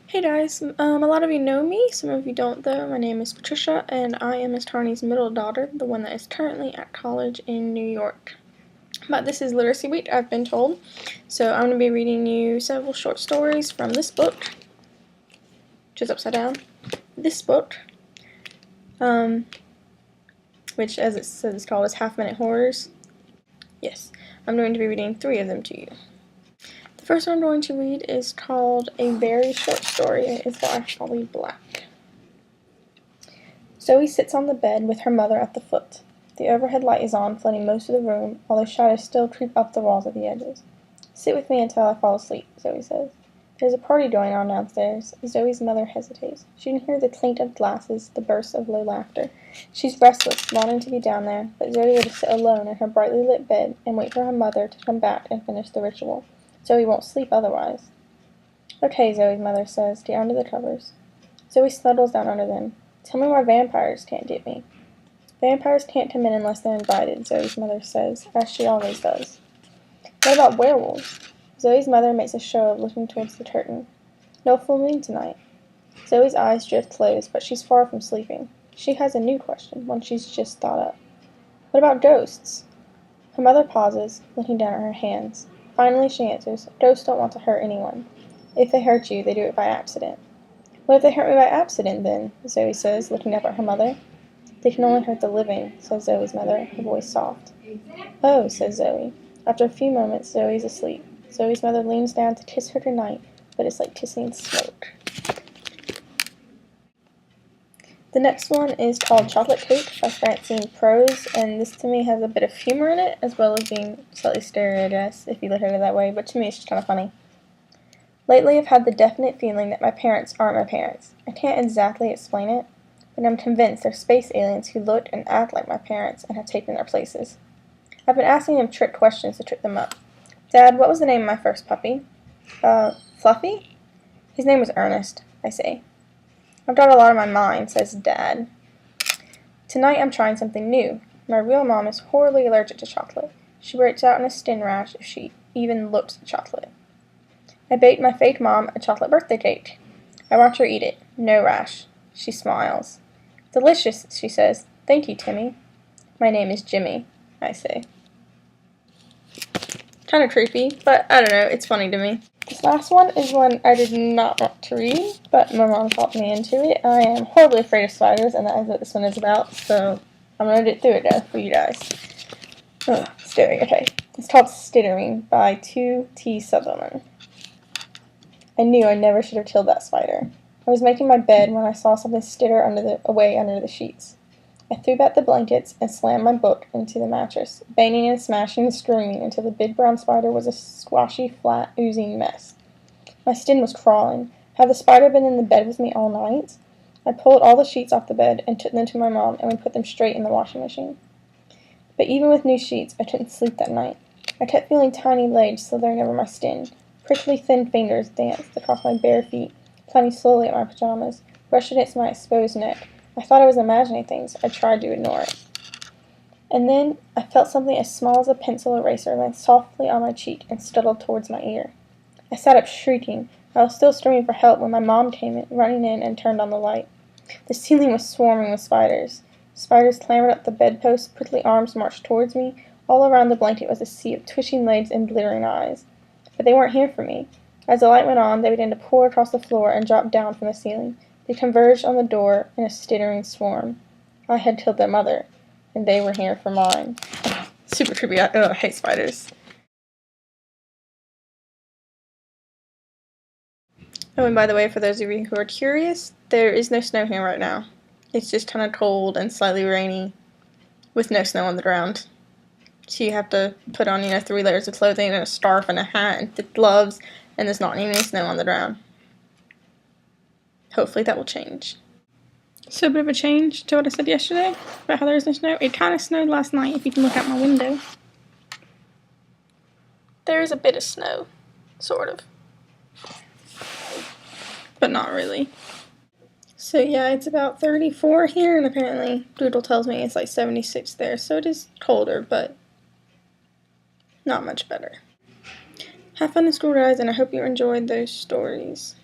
Hey guys, a lot of you know me, some of you don't though. My name is Patricia and I am Miss Tarney's middle daughter, the one that is currently at college in New York. But this is Literacy Week, I've been told, so I'm going to be reading you several short stories from this book, which is upside down, this book, which as it says it's called is Half Minute Horrors. Yes, I'm going to be reading 3 of them to you. The first one I'm going to read is called A Very Short Story. It is by Holly Black. Zoe sits on the bed with her mother at the foot. The overhead light is on, flooding most of the room, although shadows still creep up the walls at the edges. Sit with me until I fall asleep, Zoe says. There's a party going on downstairs. Zoe's mother hesitates. She can hear the clink of glasses, the bursts of low laughter. She's restless, wanting to be down there, but Zoe would sit alone in her brightly lit bed and wait for her mother to come back and finish the ritual. Zoe won't sleep otherwise. Okay, Zoe's mother says, get under the covers. Zoe snuggles down under them. Tell me why vampires can't get me. Vampires can't come in unless they're invited, Zoe's mother says, as she always does. What about werewolves? Zoe's mother makes a show of looking towards the curtain. No full moon tonight. Zoe's eyes drift closed, but she's far from sleeping. She has a new question, one she's just thought up. What about ghosts? Her mother pauses, looking down at her hands. Finally, she answers, ghosts don't want to hurt anyone. If they hurt you, they do it by accident. What if they hurt me by accident, then? Zoe says, looking up at her mother. They can only hurt the living, says Zoe's mother, her voice soft. Oh, says Zoe. After a few moments, Zoe's asleep. Zoe's mother leans down to kiss her goodnight, but it's like kissing smoke. The next one is called Chocolate Cake by Francine Prose, and this to me has a bit of humor in it, as well as being slightly scary, I guess, if you look at it that way, but to me it's just kind of funny. Lately I've had the definite feeling that my parents aren't my parents. I can't exactly explain it, but I'm convinced they're space aliens who look and act like my parents and have taken their places. I've been asking them trick questions to trip them up. Dad, what was the name of my first puppy? Fluffy? His name was Ernest, I say. I've got a lot on my mind, says Dad. Tonight I'm trying something new. My real mom is horribly allergic to chocolate. She breaks out in a skin rash if she even looks at chocolate. I baked my fake mom a chocolate birthday cake. I watch her eat it. No rash. She smiles. Delicious, she says. Thank you, Timmy. My name is Jimmy, I say. Kind of creepy, but I don't know, it's funny to me. This last one is one I did not want to read, but my mom talked me into it. I am horribly afraid of spiders, and that is what this one is about, so I'm going to get through it now for you guys. Staring, okay. It's called Stittering by 2T Sutherland. I knew I never should have killed that spider. I was making my bed when I saw something stitter away under the sheets. I threw back the blankets and slammed my book into the mattress, banging and smashing and screaming until the big brown spider was a squashy, flat, oozing mess. My skin was crawling. Had the spider been in the bed with me all night? I pulled all the sheets off the bed and took them to my mom, and we put them straight in the washing machine. But even with new sheets, I couldn't sleep that night. I kept feeling tiny legs slithering over my skin. Prickly, thin fingers danced across my bare feet, plucking slowly at my pajamas, brushed against my exposed neck. I thought I was imagining things. I tried to ignore it. And then I felt something as small as a pencil eraser land softly on my cheek and scuttled towards my ear. I sat up shrieking. I was still screaming for help when my mom came running in and turned on the light. The ceiling was swarming with spiders. Spiders clambered up the bedpost, prickly arms marched towards me. All around the blanket was a sea of twitching legs and glittering eyes. But they weren't here for me. As the light went on, they began to pour across the floor and drop down from the ceiling. They converged on the door in a stittering swarm. I had killed their mother, and they were here for mine. Super creepy. I hate spiders. Oh, and by the way, for those of you who are curious, there is no snow here right now. It's just kind of cold and slightly rainy, with no snow on the ground. So you have to put on, 3 layers of clothing and a scarf and a hat and thick gloves, and there's not even any snow on the ground. Hopefully that will change. So a bit of a change to what I said yesterday about how there is no snow. It kind of snowed last night if you can look out my window. There is a bit of snow, sort of. But not really. So yeah, it's about 34 here, and apparently Google tells me it's like 76 there, so it is colder, but not much better. Have fun in school, guys, and I hope you enjoyed those stories.